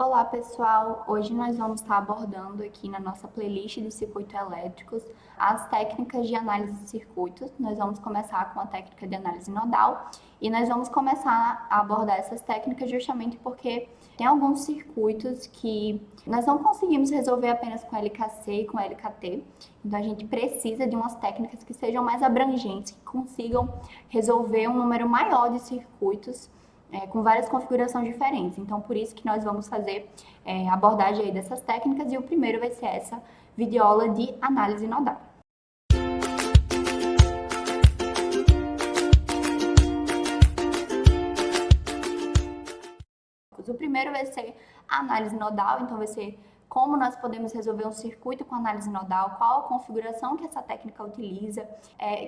Olá pessoal, hoje nós vamos estar abordando aqui na nossa playlist dos circuitos elétricos as técnicas de análise de circuitos. Nós vamos começar com a técnica de análise nodal e nós vamos começar a abordar essas técnicas justamente porque tem alguns circuitos que nós não conseguimos resolver apenas com LKC e com LKT, então a gente precisa de umas técnicas que sejam mais abrangentes, que consigam resolver um número maior de circuitos com várias configurações diferentes. Então, por isso que nós vamos fazer a abordagem aí dessas técnicas, e o primeiro vai ser essa videoaula de análise nodal. O primeiro vai ser a análise nodal, então vai ser como nós podemos resolver um circuito com análise nodal, qual a configuração que essa técnica utiliza,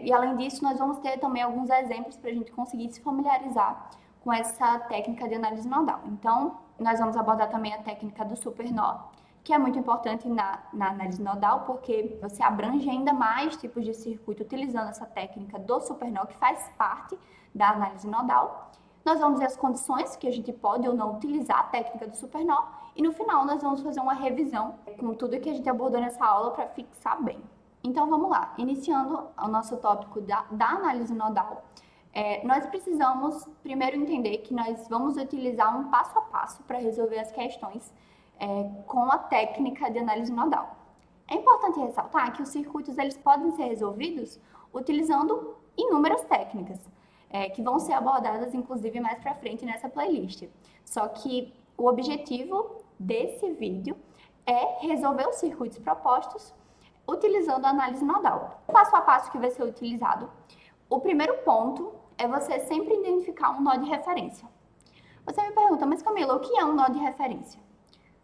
e além disso nós vamos ter também alguns exemplos para a gente conseguir se familiarizar com essa técnica de análise nodal. Então, nós vamos abordar também a técnica do supernó, que é muito importante na análise nodal, porque você abrange ainda mais tipos de circuito utilizando essa técnica do supernó, que faz parte da análise nodal. Nós vamos ver as condições que a gente pode ou não utilizar a técnica do supernó, e no final nós vamos fazer uma revisão com tudo que a gente abordou nessa aula para fixar bem. Então vamos lá, iniciando o nosso tópico da análise nodal. Nós precisamos primeiro entender que nós vamos utilizar um passo a passo para resolver as questões com a técnica de análise nodal. É importante ressaltar que os circuitos eles podem ser resolvidos utilizando inúmeras técnicas, que vão ser abordadas inclusive mais para frente nessa playlist. Só que o objetivo desse vídeo é resolver os circuitos propostos utilizando a análise nodal. O passo a passo que vai ser utilizado. O primeiro ponto é você sempre identificar um nó de referência. Você me pergunta, mas Camila, o que é um nó de referência?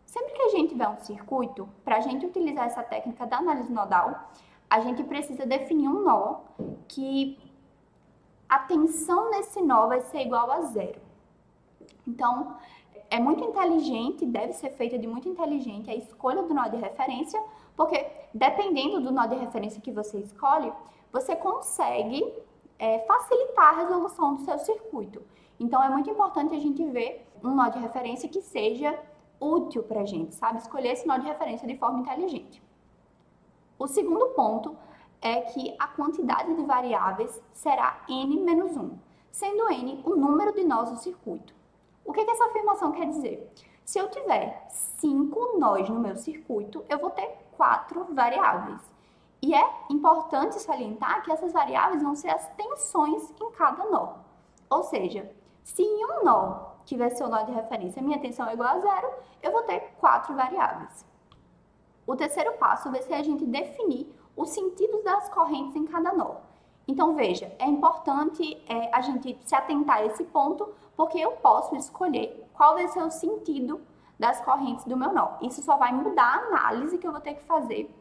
Sempre que a gente tiver um circuito, para a gente utilizar essa técnica da análise nodal, a gente precisa definir um nó que a tensão nesse nó vai ser igual a zero. Então, é muito inteligente, deve ser feita de muito inteligente a escolha do nó de referência, porque dependendo do nó de referência que você escolhe, você consegue facilitar a resolução do seu circuito. Então, é muito importante a gente ver um nó de referência que seja útil para a gente, sabe? Escolher esse nó de referência de forma inteligente. O segundo ponto é que a quantidade de variáveis será n menos 1, sendo n o número de nós do circuito. O que essa afirmação quer dizer? Se eu tiver 5 nós no meu circuito, eu vou ter 4 variáveis. E é importante salientar que essas variáveis vão ser as tensões em cada nó. Ou seja, se em um nó tiver seu nó de referência, minha tensão é igual a zero, eu vou ter 4 variáveis. O terceiro passo vai ser a gente definir os sentidos das correntes em cada nó. Então, veja, é importante a gente se atentar a esse ponto, porque eu posso escolher qual vai ser o sentido das correntes do meu nó. Isso só vai mudar a análise que eu vou ter que fazer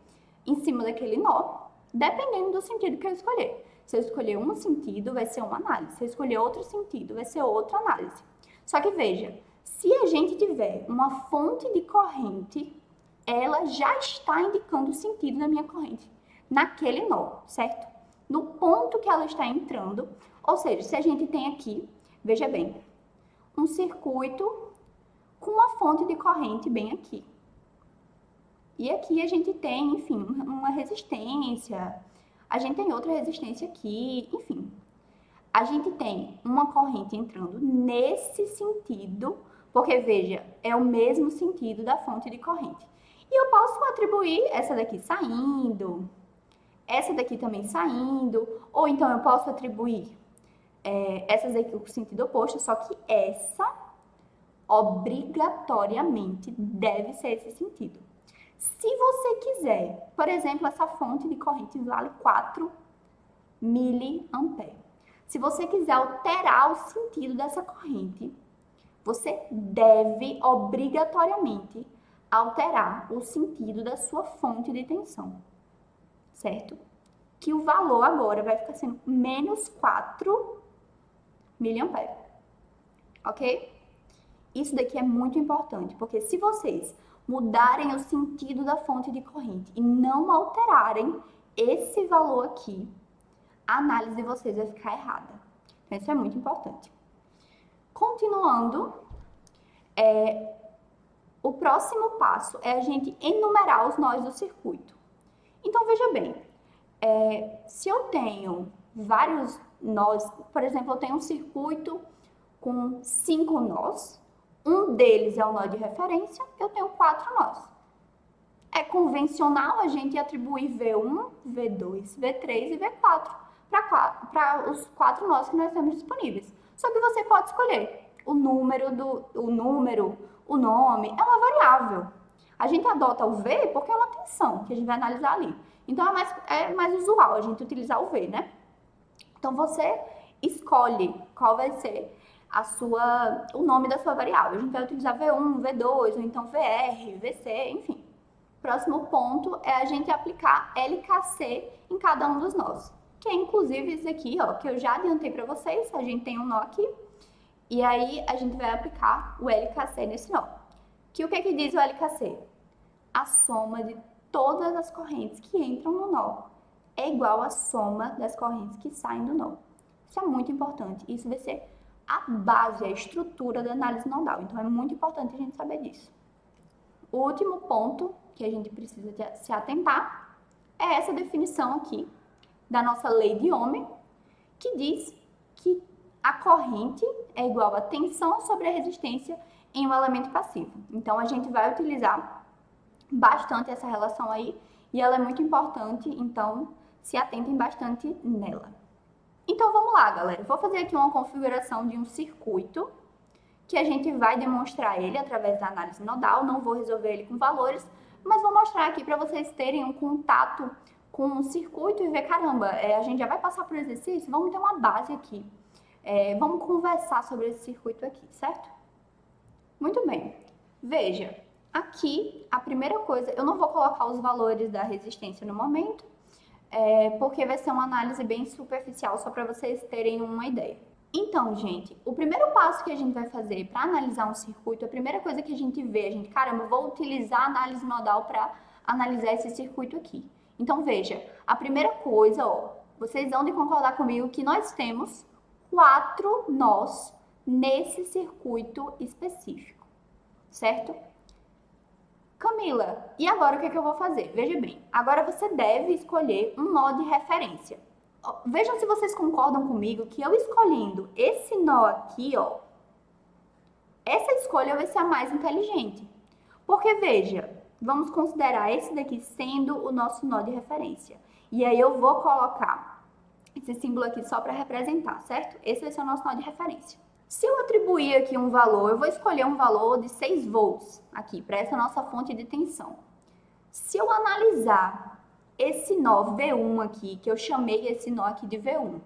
em cima daquele nó, dependendo do sentido que eu escolher. Se eu escolher um sentido, vai ser uma análise. Se eu escolher outro sentido, vai ser outra análise. Só que veja, se a gente tiver uma fonte de corrente, ela já está indicando o sentido da minha corrente naquele nó, certo? No ponto que ela está entrando, ou seja, se a gente tem aqui, veja bem, um circuito com uma fonte de corrente bem aqui. E aqui a gente tem, enfim, uma resistência, a gente tem outra resistência aqui, enfim. A gente tem uma corrente entrando nesse sentido, porque, veja, é o mesmo sentido da fonte de corrente. E eu posso atribuir essa daqui saindo, essa daqui também saindo, ou então eu posso atribuir essas daqui com sentido oposto, só que essa obrigatoriamente deve ser esse sentido. Se você quiser, por exemplo, essa fonte de corrente vale 4 miliamperes. Se você quiser alterar o sentido dessa corrente, você deve obrigatoriamente alterar o sentido da sua fonte de tensão, certo? Que o valor agora vai ficar sendo menos 4 miliamperes, ok? Isso daqui é muito importante, porque se vocês mudarem o sentido da fonte de corrente e não alterarem esse valor aqui, a análise de vocês vai ficar errada. Então, isso é muito importante. Continuando, O próximo passo é a gente enumerar os nós do circuito. Então, veja bem, se eu tenho vários nós, por exemplo, eu tenho um circuito com 5 nós, um deles é o nó de referência, eu tenho 4 nós. É convencional a gente atribuir V1, V2, V3 e V4 para os 4 nós que nós temos disponíveis. Só que você pode escolher o nome, é uma variável. A gente adota o V porque é uma tensão que a gente vai analisar ali. Então é mais usual a gente utilizar o V, né? Então você escolhe qual vai ser o nome da sua variável. A gente vai utilizar V1, V2, ou então VR, VC, enfim. Próximo ponto é a gente aplicar LKC em cada um dos nós. Que é inclusive esse aqui, ó, que eu já adiantei para vocês. A gente tem um nó aqui. E aí a gente vai aplicar o LKC nesse nó. O que diz o LKC? A soma de todas as correntes que entram no nó é igual à soma das correntes que saem do nó. Isso é muito importante. Isso vai ser a base, a estrutura da análise nodal. Então, é muito importante a gente saber disso. O último ponto que a gente precisa se atentar é essa definição aqui da nossa lei de Ohm, que diz que a corrente é igual a tensão sobre a resistência em um elemento passivo. Então, a gente vai utilizar bastante essa relação aí e ela é muito importante, então se atentem bastante nela. Então, vamos lá, galera. Vou fazer aqui uma configuração de um circuito que a gente vai demonstrar ele através da análise nodal. Não vou resolver ele com valores, mas vou mostrar aqui para vocês terem um contato com o circuito e ver, caramba, a gente já vai passar por exercício, vamos ter uma base aqui. Vamos conversar sobre esse circuito aqui, certo? Muito bem. Veja, aqui a primeira coisa, eu não vou colocar os valores da resistência no momento, porque vai ser uma análise bem superficial, só para vocês terem uma ideia. Então, gente, o primeiro passo que a gente vai fazer para analisar um circuito, a primeira coisa que a gente vê, caramba, vou utilizar a análise nodal para analisar esse circuito aqui. Então, veja, a primeira coisa, vocês vão de concordar comigo que nós temos 4 nós nesse circuito específico, certo? Camila, e agora o que eu vou fazer? Veja bem, agora você deve escolher um nó de referência. Vejam se vocês concordam comigo que eu escolhendo esse nó aqui, essa escolha vai ser a mais inteligente. Porque, veja, vamos considerar esse daqui sendo o nosso nó de referência. E aí eu vou colocar esse símbolo aqui só para representar, certo? Esse vai ser o nosso nó de referência. Se eu atribuir aqui um valor, eu vou escolher um valor de 6 volts aqui, para essa nossa fonte de tensão. Se eu analisar esse nó V1 aqui, que eu chamei esse nó aqui de V1,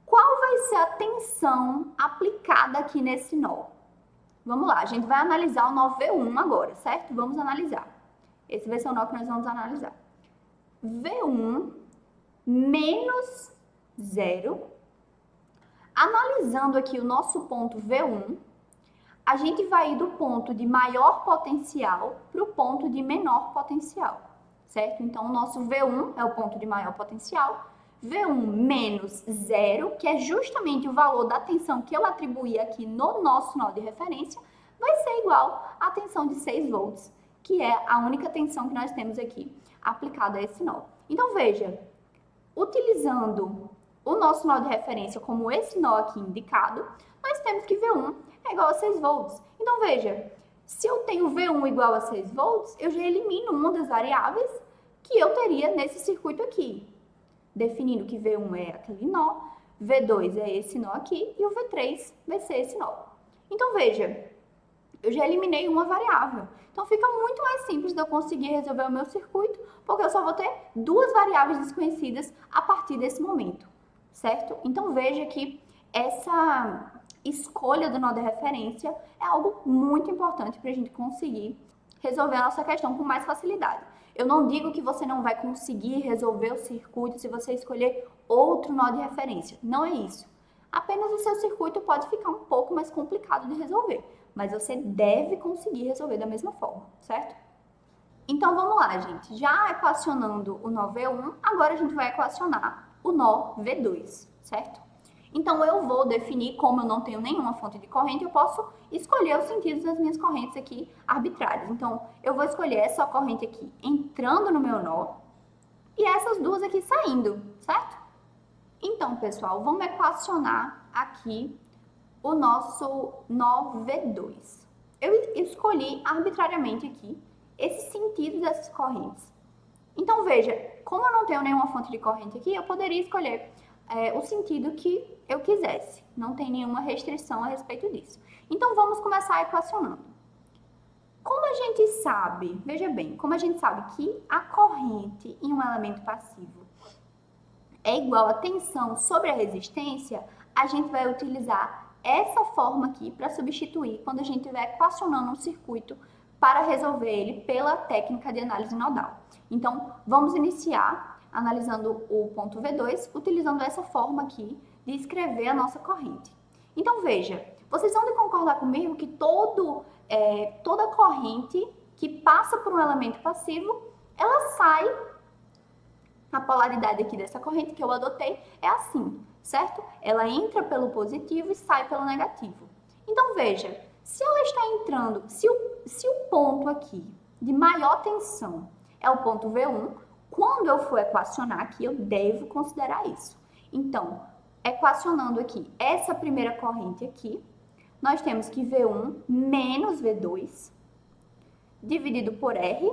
qual vai ser a tensão aplicada aqui nesse nó? Vamos lá, a gente vai analisar o nó V1 agora, certo? Vamos analisar. Esse vai ser o nó que nós vamos analisar. V1 menos 0. Analisando aqui o nosso ponto V1, a gente vai ir do ponto de maior potencial para o ponto de menor potencial, certo? Então, o nosso V1 é o ponto de maior potencial, V1 menos 0, que é justamente o valor da tensão que eu atribuí aqui no nosso nó de referência, vai ser igual à tensão de 6 volts, que é a única tensão que nós temos aqui aplicada a esse nó. Então, veja, utilizando o nosso nó de referência como esse nó aqui indicado, nós temos que V1 é igual a 6 volts. Então, veja, se eu tenho V1 igual a 6 volts, eu já elimino uma das variáveis que eu teria nesse circuito aqui. Definindo que V1 é aquele nó, V2 é esse nó aqui e o V3 vai ser esse nó. Então, veja, eu já eliminei uma variável. Então, fica muito mais simples de eu conseguir resolver o meu circuito, porque eu só vou ter 2 variáveis desconhecidas a partir desse momento, certo? Então, veja que essa escolha do nó de referência é algo muito importante para a gente conseguir resolver a nossa questão com mais facilidade. Eu não digo que você não vai conseguir resolver o circuito se você escolher outro nó de referência. Não é isso. Apenas o seu circuito pode ficar um pouco mais complicado de resolver, mas você deve conseguir resolver da mesma forma, certo? Então, vamos lá, gente. Já equacionando o nó V1, agora a gente vai equacionar o nó V2, certo? Então, eu vou definir, como eu não tenho nenhuma fonte de corrente, eu posso escolher os sentidos das minhas correntes aqui arbitrárias. Então, eu vou escolher essa corrente aqui entrando no meu nó e essas duas aqui saindo, certo? Então, pessoal, vamos equacionar aqui o nosso nó V2. Eu escolhi arbitrariamente aqui esses sentidos dessas correntes. Então, veja, como eu não tenho nenhuma fonte de corrente aqui, eu poderia escolher o sentido que eu quisesse. Não tem nenhuma restrição a respeito disso. Então, vamos começar equacionando. Como a gente sabe, veja bem, como a gente sabe que a corrente em um elemento passivo é igual a tensão sobre a resistência, a gente vai utilizar essa forma aqui para substituir quando a gente estiver equacionando um circuito para resolver ele pela técnica de análise nodal. Então, vamos iniciar analisando o ponto V2, utilizando essa forma aqui de escrever a nossa corrente. Então, veja, vocês vão de concordar comigo que toda corrente que passa por um elemento passivo, ela sai, a polaridade aqui dessa corrente que eu adotei é assim, certo? Ela entra pelo positivo e sai pelo negativo. Então, veja, se ela está entrando, se o ponto aqui de maior tensão é o ponto V1, quando eu for equacionar aqui, eu devo considerar isso. Então, equacionando aqui essa primeira corrente aqui, nós temos que V1 menos V2 dividido por R,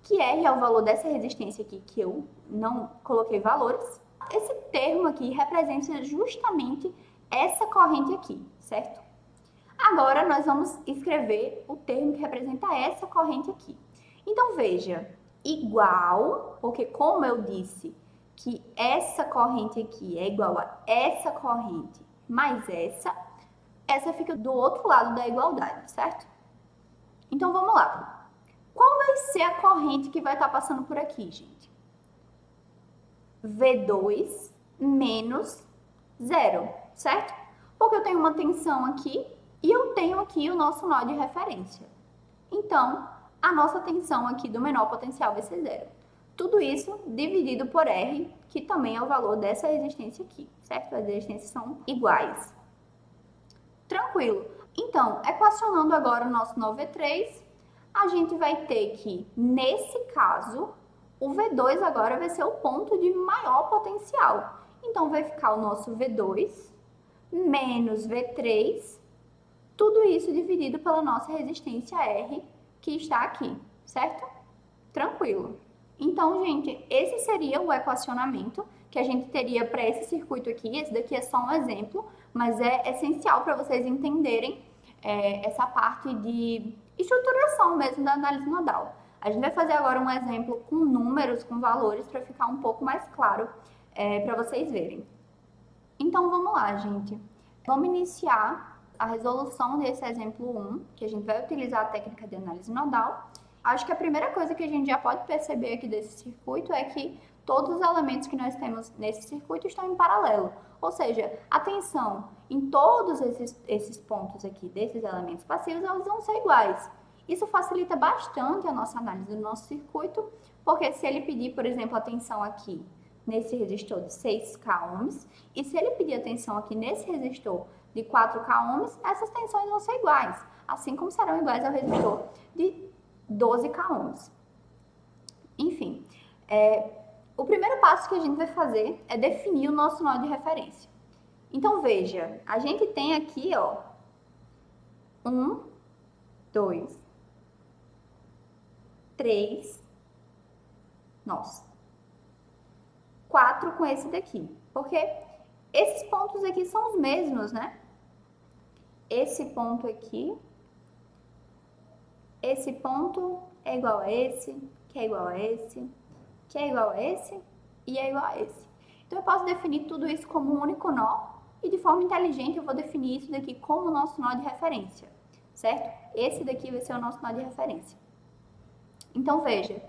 que R é o valor dessa resistência aqui, que eu não coloquei valores. Esse termo aqui representa justamente essa corrente aqui, certo? Agora, nós vamos escrever o termo que representa essa corrente aqui. Então, veja, igual, porque como eu disse que essa corrente aqui é igual a essa corrente mais essa fica do outro lado da igualdade, certo? Então, vamos lá. Qual vai ser a corrente que vai estar passando por aqui, gente? V2 menos 0, certo? Porque eu tenho uma tensão aqui e eu tenho aqui o nosso nó de referência. Então, a nossa tensão aqui do menor potencial vai ser 0. Tudo isso dividido por R, que também é o valor dessa resistência aqui, certo? As resistências são iguais. Tranquilo. Então, equacionando agora o nosso nó V3, a gente vai ter que, nesse caso, o V2 agora vai ser o ponto de maior potencial. Então, vai ficar o nosso V2 menos V3, tudo isso dividido pela nossa resistência R, que está aqui, certo? Tranquilo. Então, gente, esse seria o equacionamento que a gente teria para esse circuito aqui. Esse daqui é só um exemplo, mas é essencial para vocês entenderem essa parte de estruturação mesmo da análise nodal. A gente vai fazer agora um exemplo com números, com valores, para ficar um pouco mais claro para vocês verem. Então, vamos lá, gente. Vamos iniciar a resolução desse exemplo 1, que a gente vai utilizar a técnica de análise nodal. Acho que a primeira coisa que a gente já pode perceber aqui desse circuito é que todos os elementos que nós temos nesse circuito estão em paralelo. Ou seja, a tensão em todos esses pontos aqui, desses elementos passivos, elas vão ser iguais. Isso facilita bastante a nossa análise do nosso circuito, porque se ele pedir, por exemplo, a tensão aqui nesse resistor de 6K ohms, e se ele pedir a tensão aqui nesse resistor de 4K ohms, essas tensões vão ser iguais, assim como serão iguais ao resistor de 12K ohms. Enfim, o primeiro passo que a gente vai fazer é definir o nosso nó de referência. Então, veja, a gente tem aqui, ó, 1, 2, 3, nossa, 4 com esse daqui, porque esses pontos aqui são os mesmos, né? Esse ponto aqui, esse ponto é igual a esse, que é igual a esse, que é igual a esse e é igual a esse. Então, eu posso definir tudo isso como um único nó e, de forma inteligente, eu vou definir isso daqui como o nosso nó de referência, certo? Esse daqui vai ser o nosso nó de referência. Então, veja,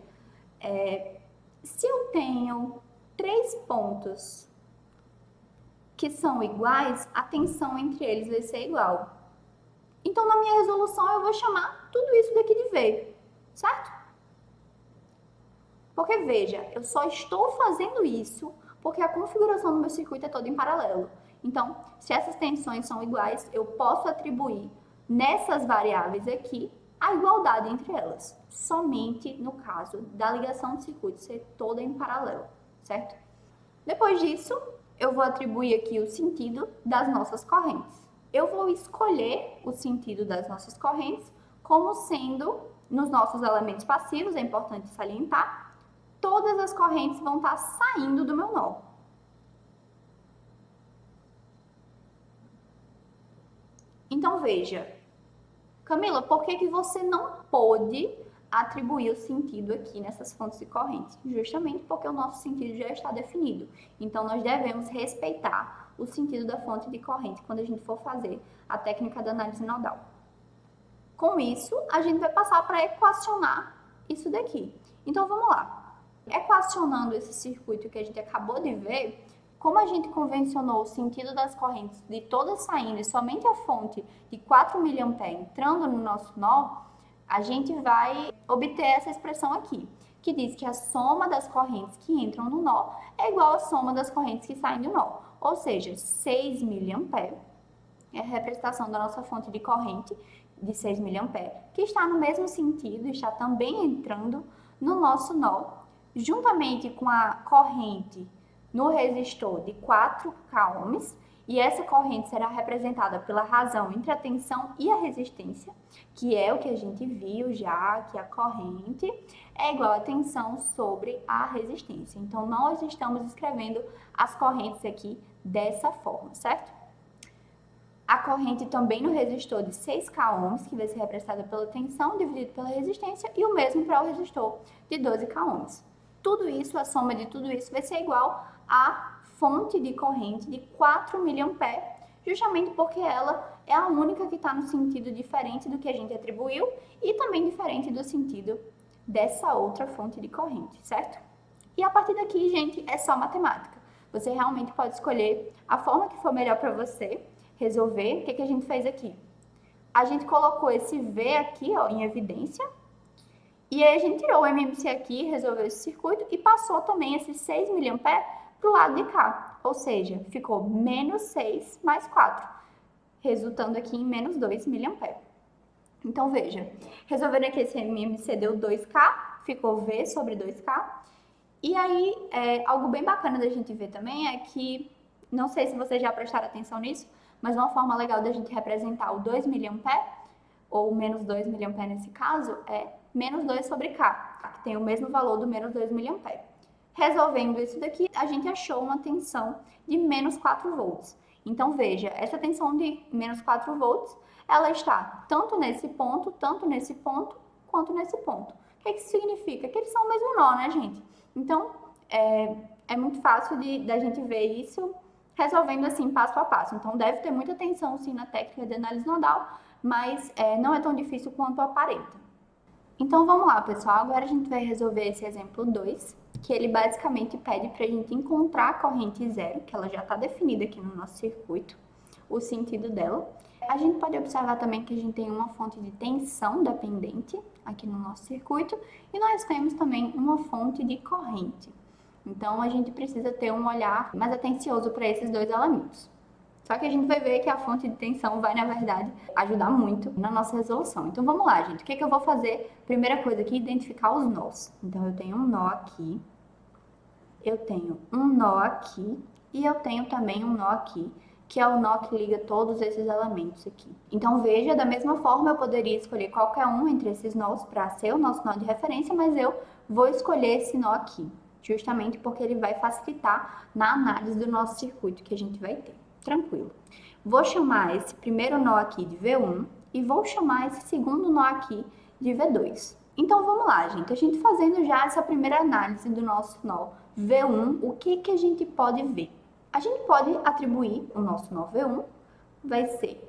se eu tenho 3 pontos que são iguais, a tensão entre eles vai ser igual. Então, na minha resolução, eu vou chamar tudo isso daqui de V, certo? Porque, veja, eu só estou fazendo isso Porque a configuração do meu circuito é toda em paralelo. Então, se essas tensões são iguais, eu posso atribuir nessas variáveis aqui a igualdade entre elas, somente no caso da ligação do circuito ser toda em paralelo, certo? Depois disso, eu vou atribuir aqui o sentido das nossas correntes. Eu vou escolher o sentido das nossas correntes como sendo, nos nossos elementos passivos, é importante salientar, todas as correntes vão estar saindo do meu nó. Então, veja, Camila, por que você não pôde atribuir o sentido aqui nessas fontes de correntes? Justamente porque o nosso sentido já está definido. Então, nós devemos respeitar o sentido da fonte de corrente quando a gente for fazer a técnica da análise nodal. Com isso, a gente vai passar para equacionar isso daqui. Então, vamos lá. Equacionando esse circuito que a gente acabou de ver, como a gente convencionou o sentido das correntes de todas saindo e somente a fonte de 4 mA entrando no nosso nó, a gente vai obter essa expressão aqui, que diz que a soma das correntes que entram no nó é igual à soma das correntes que saem do nó. Ou seja, 6 mA é a representação da nossa fonte de corrente de 6 mA, que está no mesmo sentido, está também entrando no nosso nó, juntamente com a corrente no resistor de 4K ohms, e essa corrente será representada pela razão entre a tensão e a resistência, que é o que a gente viu já, que a corrente é igual a tensão sobre a resistência. Então, nós estamos escrevendo as correntes aqui dessa forma, certo? A corrente também no resistor de 6K ohms, que vai ser representada pela tensão dividido pela resistência, e o mesmo para o resistor de 12K ohms. Tudo isso, a soma de tudo isso vai ser igual a fonte de corrente de 4 mA, justamente porque ela é a única que está no sentido diferente do que a gente atribuiu e também diferente do sentido dessa outra fonte de corrente, certo? E a partir daqui, gente, é só matemática. Você realmente pode escolher a forma que for melhor para você resolver. O que a gente fez aqui? A gente colocou esse V aqui, ó, em evidência, e aí a gente tirou o MMC aqui, resolveu esse circuito e passou também esses 6 mA para o lado de cá. Ou seja, ficou menos 6 mais 4, resultando aqui em menos 2 mA. Então, veja, resolvendo aqui esse MMC deu 2K, ficou V sobre 2K. E aí, algo bem bacana da gente ver também é que, não sei se vocês já prestaram atenção nisso, mas uma forma legal da gente representar o 2 mA, ou menos 2 mA nesse caso, é menos 2 sobre K, que tem o mesmo valor do menos 2 mA. Resolvendo isso daqui, a gente achou uma tensão de menos 4 volts. Então, veja, essa tensão de menos 4 volts, ela está tanto nesse ponto, quanto nesse ponto. O que isso significa? Que eles são o mesmo nó, né, gente? Então, é muito fácil da gente ver isso resolvendo assim, passo a passo. Então, deve ter muita tensão, sim, na técnica de análise nodal, mas não é tão difícil quanto aparenta. Então, vamos lá, pessoal. Agora a gente vai resolver esse exemplo 2, que ele basicamente pede para a gente encontrar a corrente zero, que ela já está definida aqui no nosso circuito, o sentido dela. A gente pode observar também que a gente tem uma fonte de tensão dependente aqui no nosso circuito e nós temos também uma fonte de corrente. Então, a gente precisa ter um olhar mais atencioso para esses dois elementos. Só que a gente vai ver que a fonte de tensão vai, na verdade, ajudar muito na nossa resolução. Então, vamos lá, gente. O que eu vou fazer? Primeira coisa aqui, identificar os nós. Então, eu tenho um nó aqui, eu tenho um nó aqui e eu tenho também um nó aqui, que é o nó que liga todos esses elementos aqui. Então, veja, da mesma forma, eu poderia escolher qualquer um entre esses nós para ser o nosso nó de referência, mas eu vou escolher esse nó aqui, justamente porque ele vai facilitar na análise do nosso circuito que a gente vai ter. Tranquilo. Vou chamar esse primeiro nó aqui de V1 e vou chamar esse segundo nó aqui de V2. Então, vamos lá, gente. A gente fazendo já essa primeira análise do nosso nó V1, o que a gente pode ver? A gente pode atribuir o nosso nó V1, vai ser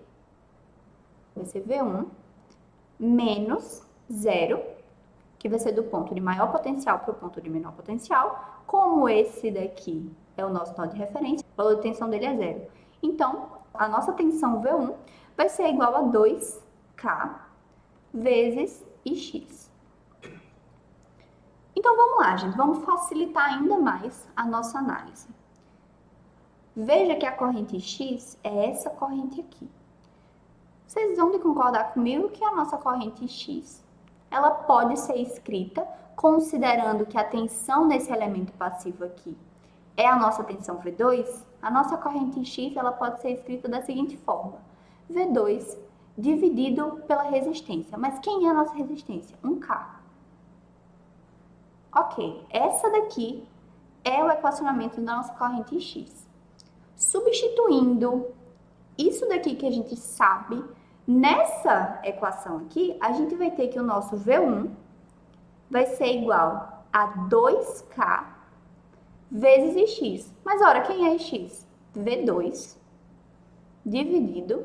V1 menos 0, que vai ser do ponto de maior potencial para o ponto de menor potencial. Como esse daqui é o nosso nó de referência, o valor de tensão dele é 0. Então, a nossa tensão V1 vai ser igual a 2K vezes Ix. Então, vamos lá, gente. Vamos facilitar ainda mais a nossa análise. Veja que a corrente X é essa corrente aqui. Vocês vão de concordar comigo que a nossa corrente X, ela pode ser escrita considerando que a tensão nesse elemento passivo aqui é a nossa tensão V2, a nossa corrente X ela pode ser escrita da seguinte forma: V2 dividido pela resistência. Mas quem é a nossa resistência? 1K. Ok, essa daqui é o equacionamento da nossa corrente X. Substituindo isso daqui que a gente sabe, nessa equação aqui, a gente vai ter que o nosso V1 vai ser igual a 2K vezes X. Mas, ora, quem é X? V2 dividido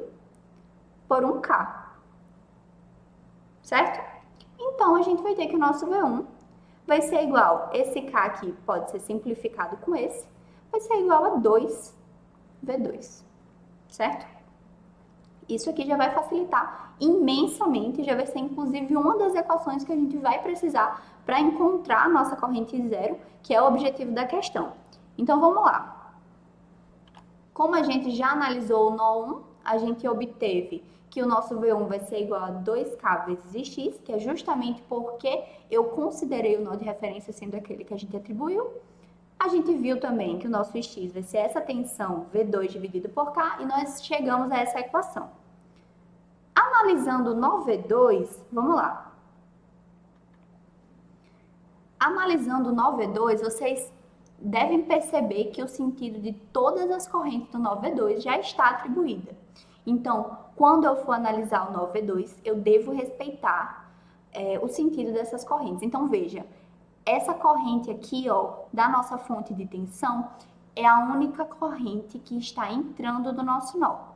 por 1K. Certo? Então, a gente vai ter que o nosso V1 vai ser igual, esse K aqui pode ser simplificado com esse, vai ser igual a 2V2. Certo? Isso aqui já vai facilitar imensamente, já vai ser inclusive uma das equações que a gente vai precisar para encontrar a nossa corrente zero, que é o objetivo da questão. Então, vamos lá. Como a gente já analisou o nó 1, a gente obteve que o nosso V1 vai ser igual a 2K vezes X, que é justamente porque eu considerei o nó de referência sendo aquele que a gente atribuiu. A gente viu também que o nosso X vai ser essa tensão V2 dividido por K, e nós chegamos a essa equação. Analisando o nó V2, vamos lá. Analisando o nó V2, vocês devem perceber que o sentido de todas as correntes do nó V2 já está atribuída. Então, quando eu for analisar o nó V2, eu devo respeitar o sentido dessas correntes. Então, veja, essa corrente aqui, ó, da nossa fonte de tensão, é a única corrente que está entrando do nosso nó.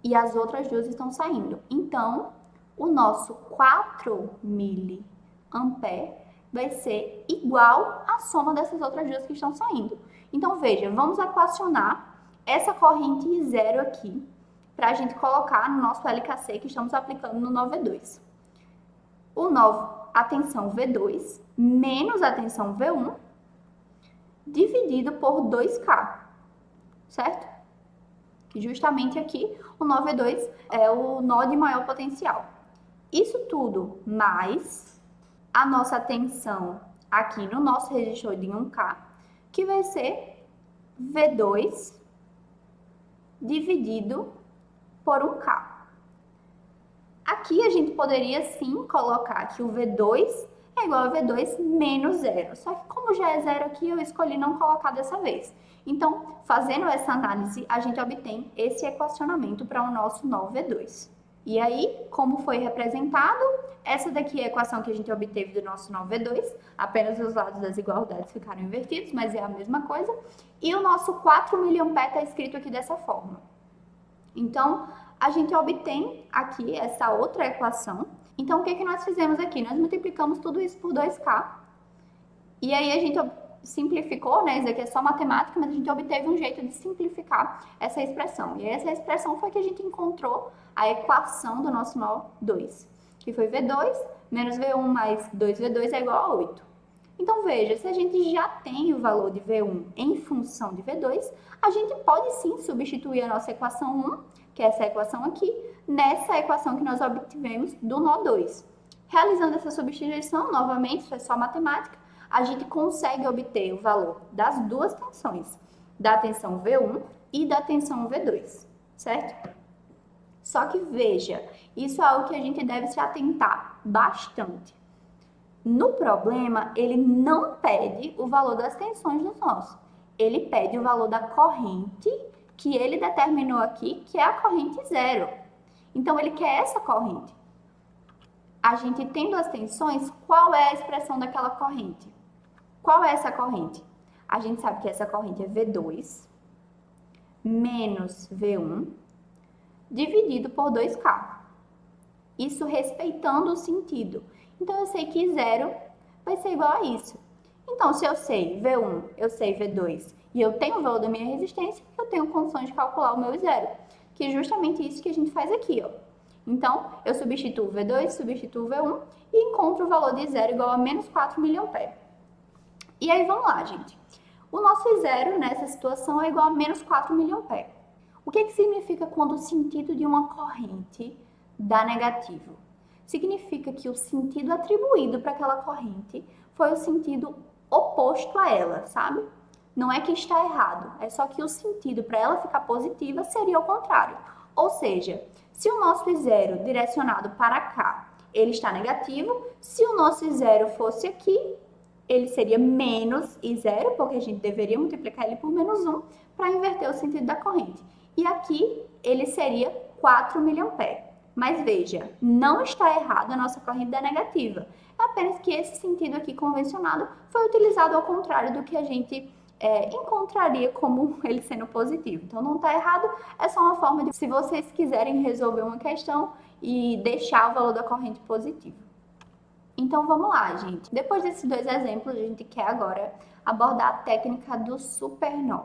E as outras duas estão saindo. Então, o nosso 4 miliampere vai ser igual à soma dessas outras duas que estão saindo. Então, veja, vamos equacionar essa corrente zero aqui, para a gente colocar no nosso LKC que estamos aplicando no nó V2. A tensão V2 menos a tensão V1 dividido por 2K, certo? Que justamente aqui o nó V2 é o nó de maior potencial. Isso tudo mais a nossa tensão aqui no nosso resistor de 1K, que vai ser V2 dividido por 1K. Aqui a gente poderia sim colocar que o V2 é igual a V2 menos zero. Só que como já é zero aqui, eu escolhi não colocar dessa vez. Então, fazendo essa análise, a gente obtém esse equacionamento para o nosso nó V2. E aí, como foi representado, essa daqui é a equação que a gente obteve do nosso nó V2, apenas os lados das igualdades ficaram invertidos, mas é a mesma coisa. E o nosso 4 miliampere está escrito aqui dessa forma. Então, a gente obtém aqui essa outra equação. Então, o que nós fizemos aqui? Nós multiplicamos tudo isso por 2K. E aí a gente simplificou, né? Isso aqui é só matemática, mas a gente obteve um jeito de simplificar essa expressão. E essa expressão foi que a gente encontrou a equação do nosso nó 2, que foi V2 menos V1 mais 2V2 é igual a 8. Então, veja, se a gente já tem o valor de V1 em função de V2, a gente pode sim substituir a nossa equação 1, que é essa equação aqui, nessa equação que nós obtivemos do nó 2. Realizando essa substituição, novamente, isso é só matemática, a gente consegue obter o valor das duas tensões, da tensão V1 e da tensão V2, certo? Só que veja, isso é algo que a gente deve se atentar bastante. No problema, ele não pede o valor das tensões dos nós. Ele pede o valor da corrente que ele determinou aqui, que é a corrente zero. Então, ele quer essa corrente. A gente tendo as tensões, qual é a expressão daquela corrente? Qual é essa corrente? A gente sabe que essa corrente é V2 menos V1 dividido por 2K. Isso respeitando o sentido. Então, eu sei que zero vai ser igual a isso. Então, se eu sei V1, eu sei V2 e eu tenho o valor da minha resistência, eu tenho condições de calcular o meu zero, que é justamente isso que a gente faz aqui, ó. Então, eu substituo V2, substituo V1 e encontro o valor de zero igual a menos 4 miliampere. E aí, vamos lá, gente. O nosso I0 nessa situação é igual a menos 4 mA. O que significa quando o sentido de uma corrente dá negativo? Significa que o sentido atribuído para aquela corrente foi o sentido oposto a ela, sabe? Não é que está errado, é só que o sentido para ela ficar positiva seria o contrário. Ou seja, se o nosso I0 direcionado para cá, ele está negativo, se o nosso I0 fosse aqui, ele seria menos I0, porque a gente deveria multiplicar ele por menos 1 para inverter o sentido da corrente. E aqui ele seria 4 mA. Mas veja, não está errado a nossa corrente da negativa. É apenas que esse sentido aqui convencionado foi utilizado ao contrário do que a gente encontraria como ele sendo positivo. Então não está errado, é só uma forma de, se vocês quiserem resolver uma questão e deixar o valor da corrente positivo. Então vamos lá, gente. Depois desses dois exemplos, a gente quer agora abordar a técnica do supernó.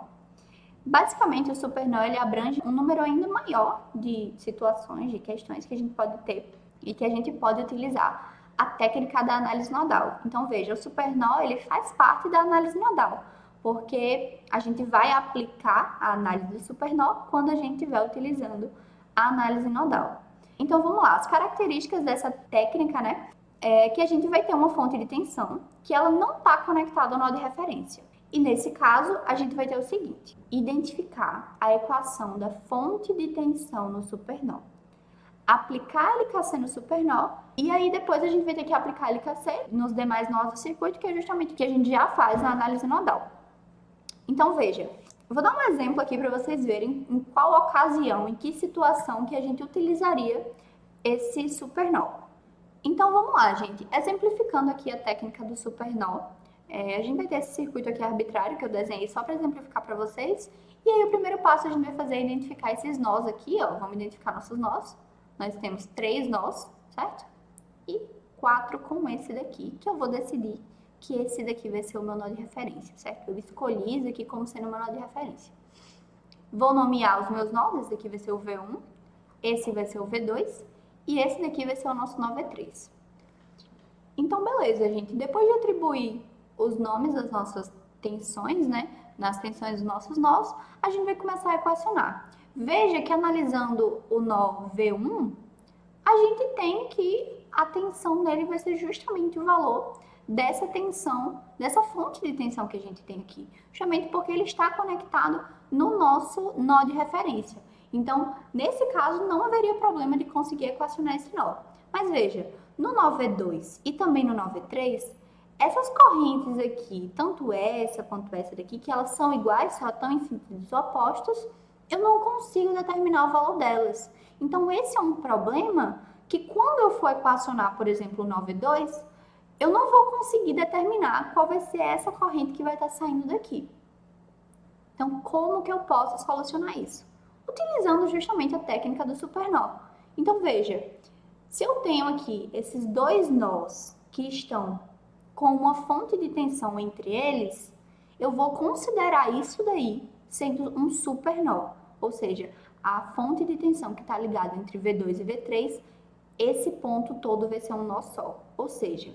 Basicamente, o supernó ele abrange um número ainda maior de situações, de questões que a gente pode ter e que a gente pode utilizar a técnica da análise nodal. Então veja, o supernó ele faz parte da análise nodal, porque a gente vai aplicar a análise do supernó quando a gente estiver utilizando a análise nodal. Então vamos lá, as características dessa técnica, né, é que a gente vai ter uma fonte de tensão que ela não está conectada ao nó de referência. E nesse caso, a gente vai ter o seguinte: identificar a equação da fonte de tensão no supernó, aplicar LKC no supernó, e aí depois a gente vai ter que aplicar LKC nos demais nós do circuito, que é justamente o que a gente já faz na análise nodal. Então veja, eu vou dar um exemplo aqui para vocês verem em qual ocasião, em que situação que a gente utilizaria esse supernó. Então vamos lá, gente. Exemplificando aqui a técnica do supernó, a gente vai ter esse circuito aqui arbitrário que eu desenhei só para exemplificar para vocês. E aí o primeiro passo a gente vai fazer é identificar esses nós aqui, ó. Vamos identificar nossos nós. Nós temos 3 nós, certo? E 4 com esse daqui, que eu vou decidir que esse daqui vai ser o meu nó de referência, certo? Eu escolhi isso aqui como sendo o meu nó de referência. Vou nomear os meus nós, esse daqui vai ser o V1, esse vai ser o V2 e esse daqui vai ser o nosso nó V3. Então, beleza, gente. Depois de atribuir os nomes das nossas tensões, né, nas tensões dos nossos nós, a gente vai começar a equacionar. Veja que analisando o nó V1, a gente tem que a tensão nele vai ser justamente o valor dessa tensão, dessa fonte de tensão que a gente tem aqui, justamente porque ele está conectado no nosso nó de referência. Então, nesse caso, não haveria problema de conseguir equacionar esse nó. Mas veja, no nó V2 e também no nó V3, essas correntes aqui, tanto essa quanto essa daqui, que elas são iguais, só estão em sentidos opostos, eu não consigo determinar o valor delas. Então, esse é um problema que quando eu for equacionar, por exemplo, o nó V2, eu não vou conseguir determinar qual vai ser essa corrente que vai estar saindo daqui. Então, como que eu posso solucionar isso? Utilizando justamente a técnica do supernó. Então, veja, se eu tenho aqui esses dois nós que estão com uma fonte de tensão entre eles, eu vou considerar isso daí sendo um supernó. Ou seja, a fonte de tensão que está ligada entre V2 e V3, esse ponto todo vai ser um nó só. Ou seja,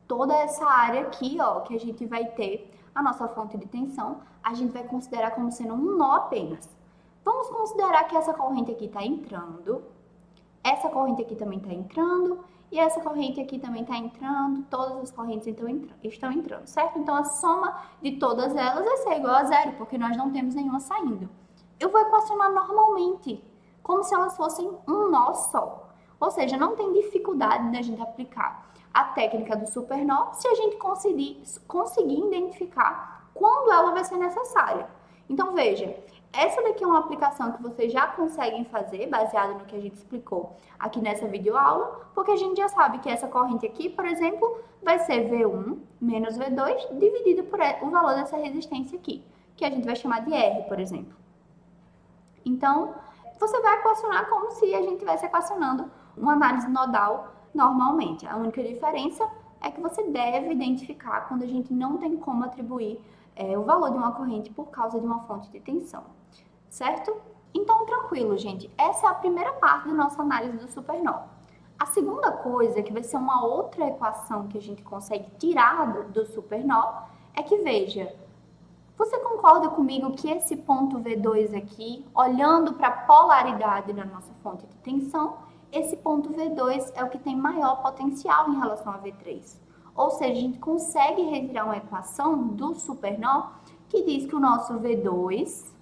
toda essa área aqui, ó, que a gente vai ter a nossa fonte de tensão, a gente vai considerar como sendo um nó apenas. Vamos considerar que essa corrente aqui está entrando, essa corrente aqui também está entrando, e essa corrente aqui também está entrando, todas as correntes estão entrando, certo? Então, a soma de todas elas vai ser igual a zero, porque nós não temos nenhuma saindo. Eu vou equacionar normalmente, como se elas fossem um nó só. Ou seja, não tem dificuldade da gente aplicar a técnica do supernó se a gente conseguir identificar quando ela vai ser necessária. Então, veja, essa daqui é uma aplicação que vocês já conseguem fazer, baseado no que a gente explicou aqui nessa videoaula, porque a gente já sabe que essa corrente aqui, por exemplo, vai ser V1 menos V2 dividido por o valor dessa resistência aqui, que a gente vai chamar de R, por exemplo. Então, você vai equacionar como se a gente estivesse equacionando uma análise nodal normalmente. A única diferença é que você deve identificar quando a gente não tem como atribuir o valor de uma corrente por causa de uma fonte de tensão, certo? Então, tranquilo, gente. Essa é a primeira parte da nossa análise do supernó. A segunda coisa, que vai ser uma outra equação que a gente consegue tirar do supernó, é que, veja, você concorda comigo que esse ponto V2 aqui, olhando para a polaridade da nossa fonte de tensão, esse ponto V2 é o que tem maior potencial em relação a V3. Ou seja, a gente consegue retirar uma equação do supernó que diz que o nosso V2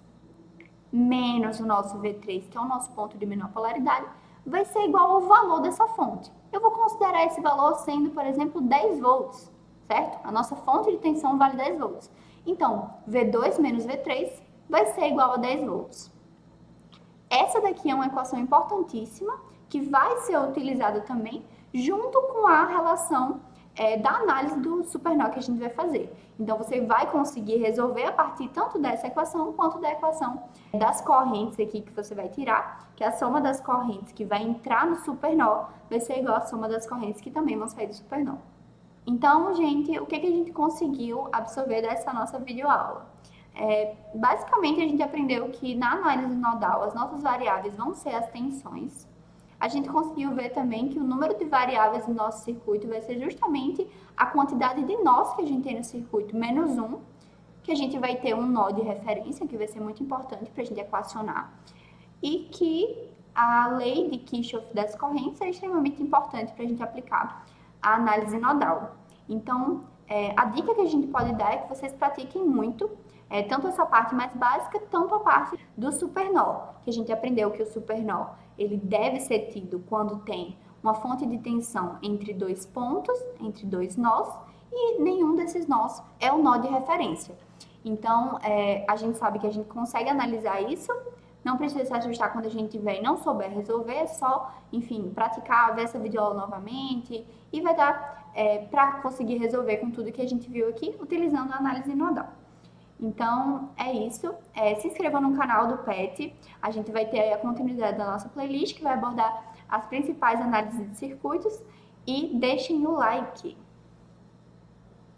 menos o nosso V3, que é o nosso ponto de menor polaridade, vai ser igual ao valor dessa fonte. Eu vou considerar esse valor sendo, por exemplo, 10 volts, certo? A nossa fonte de tensão vale 10 volts. Então, V2 menos V3 vai ser igual a 10 volts. Essa daqui é uma equação importantíssima que vai ser utilizada também junto com a relação da análise do supernó que a gente vai fazer. Então, você vai conseguir resolver a partir tanto dessa equação quanto da equação das correntes aqui que você vai tirar, que a soma das correntes que vai entrar no supernó vai ser igual à soma das correntes que também vão sair do supernó. Então, gente, o que a gente conseguiu absorver dessa nossa videoaula? Basicamente, a gente aprendeu que na análise nodal, as nossas variáveis vão ser as tensões. A gente conseguiu ver também que o número de variáveis no nosso circuito vai ser justamente a quantidade de nós que a gente tem no circuito, menos um, que a gente vai ter um nó de referência, que vai ser muito importante para a gente equacionar, e que a lei de Kirchhoff das correntes é extremamente importante para a gente aplicar a análise nodal. Então, a dica que a gente pode dar é que vocês pratiquem muito, tanto essa parte mais básica, tanto a parte do supernó, que a gente aprendeu que o supernó ele deve ser tido quando tem uma fonte de tensão entre dois pontos, entre dois nós, e nenhum desses nós é o nó de referência. Então, a gente sabe que a gente consegue analisar isso, não precisa se ajustar quando a gente tiver e não souber resolver, é só, enfim, praticar, ver essa videoaula novamente, e vai dar para conseguir resolver com tudo que a gente viu aqui, utilizando a análise nodal. Então, é isso. Se inscreva no canal do PET. A gente vai ter aí a continuidade da nossa playlist, que vai abordar as principais análises de circuitos. E deixem o like.